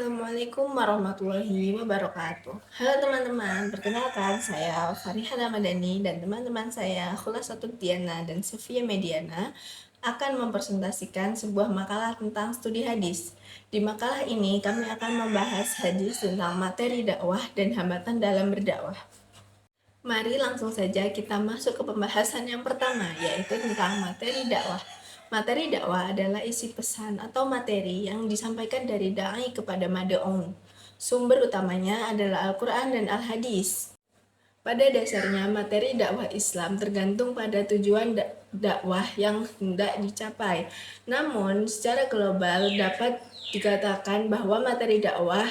Assalamualaikum warahmatullahi wabarakatuh. Halo teman-teman, perkenalkan saya Fariha Ramadhani dan teman-teman saya Khulasatul Diana dan Sofia Mediana akan mempresentasikan sebuah makalah tentang studi hadis. Di makalah ini kami akan membahas hadis tentang materi dakwah dan hambatan dalam berdakwah. Mari langsung saja kita masuk ke pembahasan yang pertama, yaitu tentang materi dakwah. Materi dakwah adalah isi pesan atau materi yang disampaikan dari da'i kepada mad'un. Sumber utamanya adalah Al-Quran dan Al-Hadis. Pada dasarnya, materi dakwah Islam tergantung pada tujuan dakwah yang hendak dicapai. Namun, secara global dapat dikatakan bahwa materi dakwah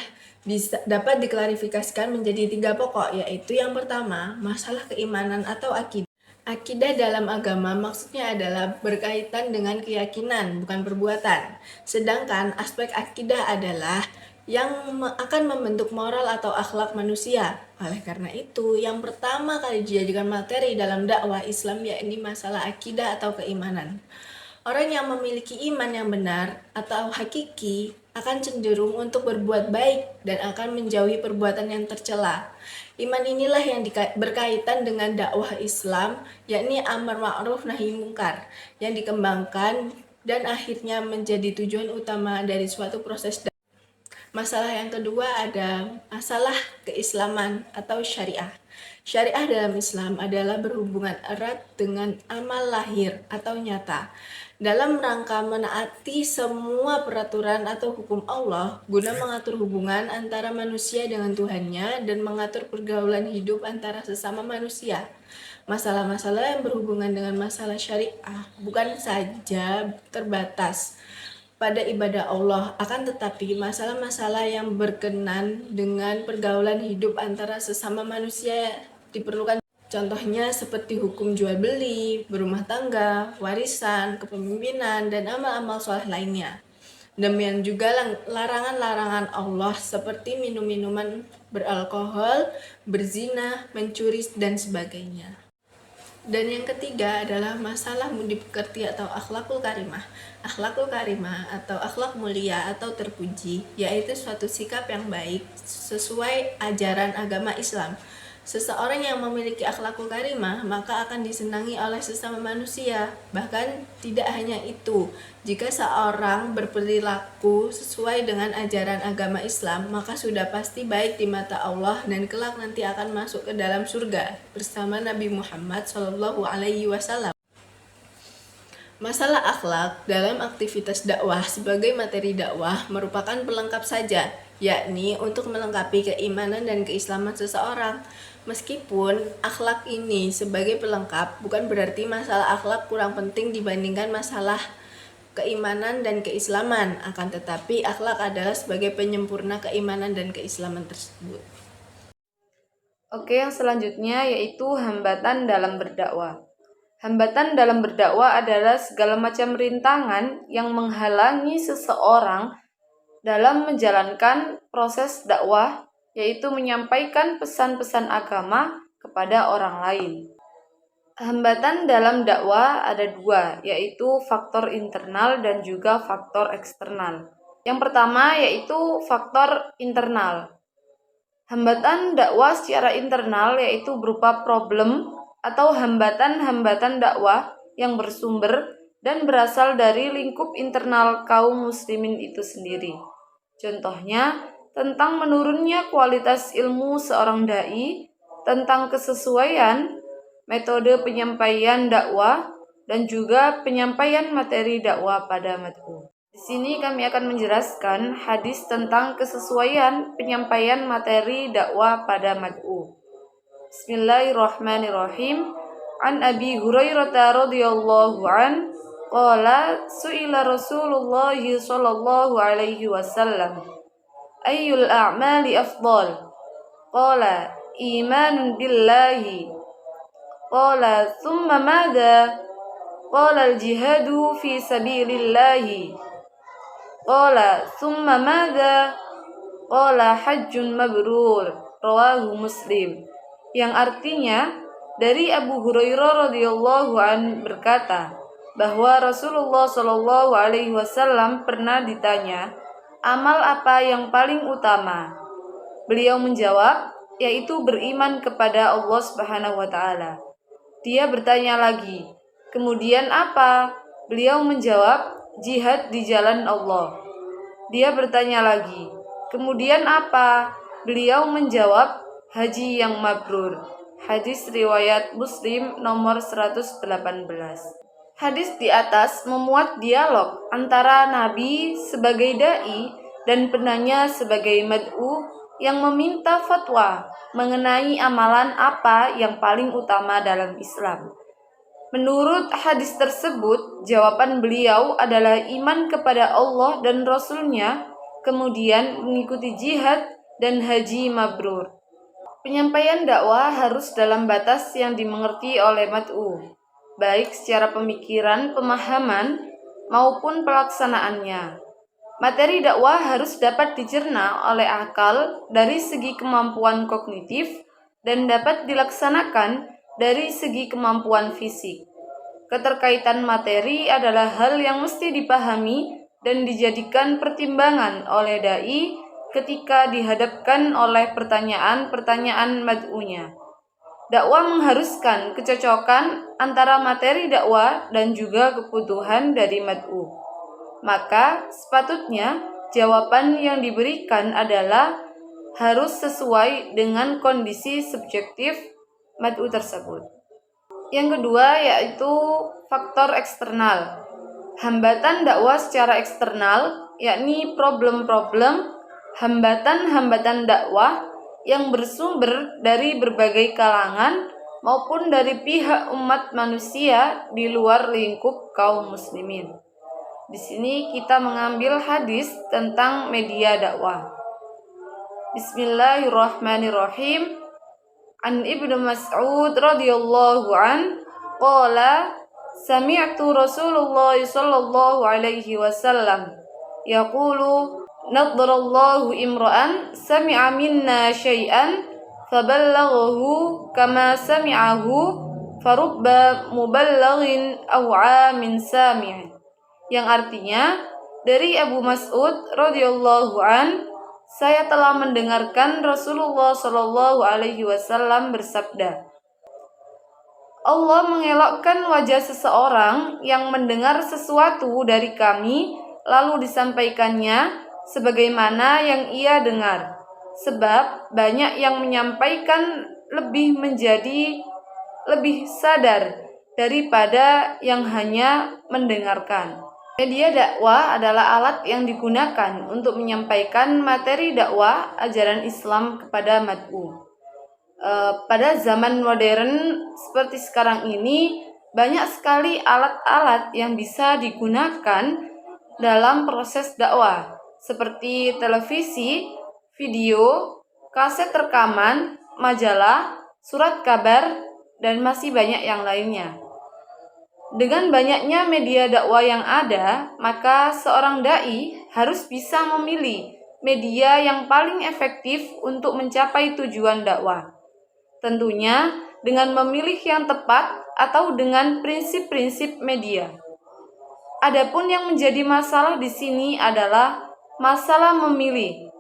dapat diklarifikasikan menjadi 3 pokok, yaitu yang pertama, masalah keimanan atau akidah. Akidah dalam agama maksudnya adalah berkaitan dengan keyakinan, bukan perbuatan. Sedangkan aspek akidah adalah yang akan membentuk moral atau akhlak manusia. Oleh karena itu, yang pertama kali dijadikan materi dalam dakwah Islam yakni masalah akidah atau keimanan. Orang yang memiliki iman yang benar atau hakiki akan cenderung untuk berbuat baik dan akan menjauhi perbuatan yang tercela. Iman inilah yang berkaitan dengan dakwah Islam, yakni amar ma'ruf nahi mungkar, yang dikembangkan dan akhirnya menjadi tujuan utama dari suatu proses dakwah. Masalah yang kedua ada masalah keislaman atau syariah. Syariah dalam Islam adalah berhubungan erat dengan amal lahir atau nyata dalam rangka menaati semua peraturan atau hukum Allah guna mengatur hubungan antara manusia dengan Tuhannya dan mengatur pergaulan hidup antara sesama manusia. Masalah-masalah yang berhubungan dengan masalah syariah bukan saja terbatas pada ibadah Allah, akan tetapi masalah-masalah yang berkenan dengan pergaulan hidup antara sesama manusia diperlukan. Contohnya seperti hukum jual beli, berumah tangga, warisan, kepemimpinan, dan amal-amal soleh lainnya. Demikian juga larangan-larangan Allah seperti minum minuman beralkohol, berzina, mencuri, dan sebagainya. Dan yang ketiga adalah masalah mudi pekerti atau akhlakul karimah. Akhlakul karimah atau akhlak mulia atau terpuji, yaitu suatu sikap yang baik sesuai ajaran agama Islam. Seseorang yang memiliki akhlakul karimah maka akan disenangi oleh sesama manusia. Bahkan tidak hanya itu, jika seorang berperilaku sesuai dengan ajaran agama Islam, maka sudah pasti baik di mata Allah dan kelak nanti akan masuk ke dalam surga bersama Nabi Muhammad SAW. Masalah akhlak dalam aktivitas dakwah sebagai materi dakwah merupakan pelengkap saja, yakni untuk melengkapi keimanan dan keislaman seseorang. Meskipun akhlak ini sebagai pelengkap, bukan berarti masalah akhlak kurang penting dibandingkan masalah keimanan dan keislaman, akan tetapi akhlak adalah sebagai penyempurna keimanan dan keislaman tersebut. Oke, yang selanjutnya yaitu hambatan dalam berdakwah. Hambatan dalam berdakwah adalah segala macam rintangan yang menghalangi seseorang dalam menjalankan proses dakwah, yaitu menyampaikan pesan-pesan agama kepada orang lain. Hambatan dalam dakwah ada 2, yaitu faktor internal dan juga faktor eksternal. Yang pertama yaitu faktor internal. Hambatan dakwah secara internal yaitu berupa problem atau hambatan-hambatan dakwah yang bersumber dan berasal dari lingkup internal kaum muslimin itu sendiri. Contohnya, tentang menurunnya kualitas ilmu seorang dai, tentang kesesuaian metode penyampaian dakwah, dan juga penyampaian materi dakwah pada mad'u. Di sini kami akan menjelaskan hadis tentang kesesuaian penyampaian materi dakwah pada mad'u. Bismillahirrahmanirrahim. An Abi Hurairah radhiyallahu an qala su'ila Rasulullah sallallahu alaihi wasallam ayyul a'mali afdal? Qala imanun billahi. Qala thumma madha? Qala al-jihadu fi sabilillahi. Qala thumma madha? Qala hajjun mabrur. Rawahu Muslim. Yang artinya, dari Abu Hurairah radhiyallahu an berkata bahwa Rasulullah Shallallahu alaihi wasallam pernah ditanya, amal apa yang paling utama? Beliau menjawab, yaitu beriman kepada Allah Subhanahu wa taala. Dia bertanya lagi, kemudian apa? Beliau menjawab, jihad di jalan Allah. Dia bertanya lagi, kemudian apa? Beliau menjawab, haji yang mabrur. Hadis riwayat Muslim nomor 118. Hadis di atas memuat dialog antara Nabi sebagai dai dan penanya sebagai mad'u yang meminta fatwa mengenai amalan apa yang paling utama dalam Islam. Menurut hadis tersebut, jawaban beliau adalah iman kepada Allah dan Rasul-Nya, kemudian mengikuti jihad dan haji mabrur. Penyampaian dakwah harus dalam batas yang dimengerti oleh mad'u, baik secara pemikiran, pemahaman, maupun pelaksanaannya. Materi dakwah harus dapat dicerna oleh akal dari segi kemampuan kognitif dan dapat dilaksanakan dari segi kemampuan fisik. Keterkaitan materi adalah hal yang mesti dipahami dan dijadikan pertimbangan oleh dai ketika dihadapkan oleh pertanyaan-pertanyaan mad'unya. Dakwah mengharuskan kecocokan antara materi dakwah dan juga kebutuhan dari mad'u. Maka sepatutnya jawaban yang diberikan adalah harus sesuai dengan kondisi subjektif mad'u tersebut. Yang kedua yaitu faktor eksternal. Hambatan dakwah secara eksternal yakni problem-problem, hambatan-hambatan dakwah yang bersumber dari berbagai kalangan maupun dari pihak umat manusia di luar lingkup kaum muslimin. Di sini kita mengambil hadis tentang media dakwah. Bismillahirrahmanirrahim. An Ibnu Mas'ud radhiyallahu an qala sami'tu Rasulullah sallallahu alaihi wasallam yaqulu nadarallahu imra'an sami'a minna syai'an faballaghahu kama sami'ahu farubba muballighin aw 'amin sami'. Yang artinya dari Abu Mas'ud radhiyallahu an, saya telah mendengarkan Rasulullah shallallahu alaihi wasallam bersabda, Allah mengelokkan wajah seseorang yang mendengar sesuatu dari kami lalu disampaikannya sebagaimana yang ia dengar. Sebab banyak yang menyampaikan lebih sadar daripada yang hanya mendengarkan. Media dakwah adalah alat yang digunakan untuk menyampaikan materi dakwah ajaran Islam kepada mad'u. Pada zaman modern seperti sekarang ini, banyak sekali alat-alat yang bisa digunakan dalam proses dakwah, seperti televisi, video, kaset rekaman, majalah, surat kabar, dan masih banyak yang lainnya. Dengan banyaknya media dakwah yang ada, maka seorang dai harus bisa memilih media yang paling efektif untuk mencapai tujuan dakwah. Tentunya dengan memilih yang tepat atau dengan prinsip-prinsip media. Adapun yang menjadi masalah di sini adalah masalah memilih.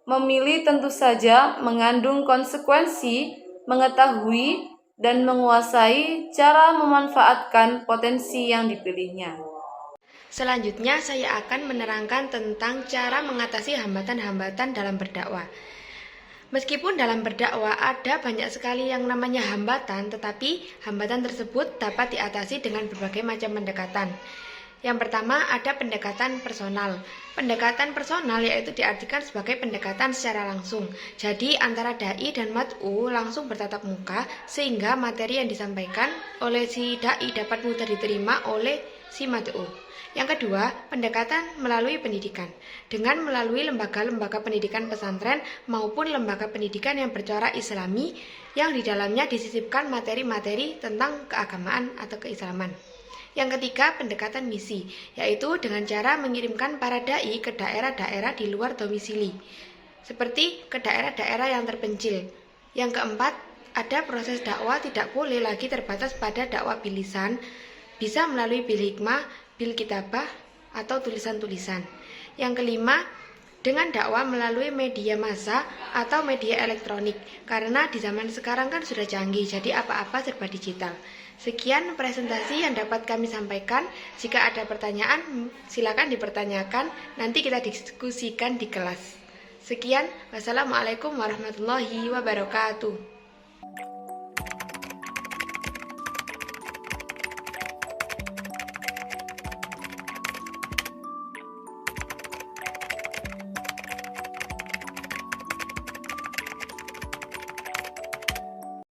Memilih tentu saja mengandung konsekuensi, mengetahui dan menguasai cara memanfaatkan potensi yang dipilihnya. Selanjutnya saya akan menerangkan tentang cara mengatasi hambatan-hambatan dalam berdakwah. Meskipun dalam berdakwah ada banyak sekali yang namanya hambatan, tetapi hambatan tersebut dapat diatasi dengan berbagai macam pendekatan. Yang pertama ada pendekatan personal. Pendekatan personal yaitu diartikan sebagai pendekatan secara langsung. Jadi antara dai dan mad'u langsung bertatap muka sehingga materi yang disampaikan oleh si dai dapat mudah diterima oleh si mad'u. Yang kedua, pendekatan melalui pendidikan. Dengan melalui lembaga-lembaga pendidikan pesantren maupun lembaga pendidikan yang bercorak islami yang di dalamnya disisipkan materi-materi tentang keagamaan atau keislaman. Yang ketiga, pendekatan misi, yaitu dengan cara mengirimkan para dai ke daerah-daerah di luar domisili, seperti ke daerah-daerah yang terpencil. Yang keempat, ada proses dakwah tidak boleh lagi terbatas pada dakwah bil lisan, bisa melalui bil hikmah, bil kitabah, atau tulisan-tulisan. Yang kelima, dengan dakwah melalui media massa atau media elektronik. Karena di zaman sekarang kan sudah canggih, jadi apa-apa serba digital. Sekian presentasi yang dapat kami sampaikan. Jika ada pertanyaan, silakan dipertanyakan. Nanti kita diskusikan di kelas. Sekian, wassalamualaikum warahmatullahi wabarakatuh.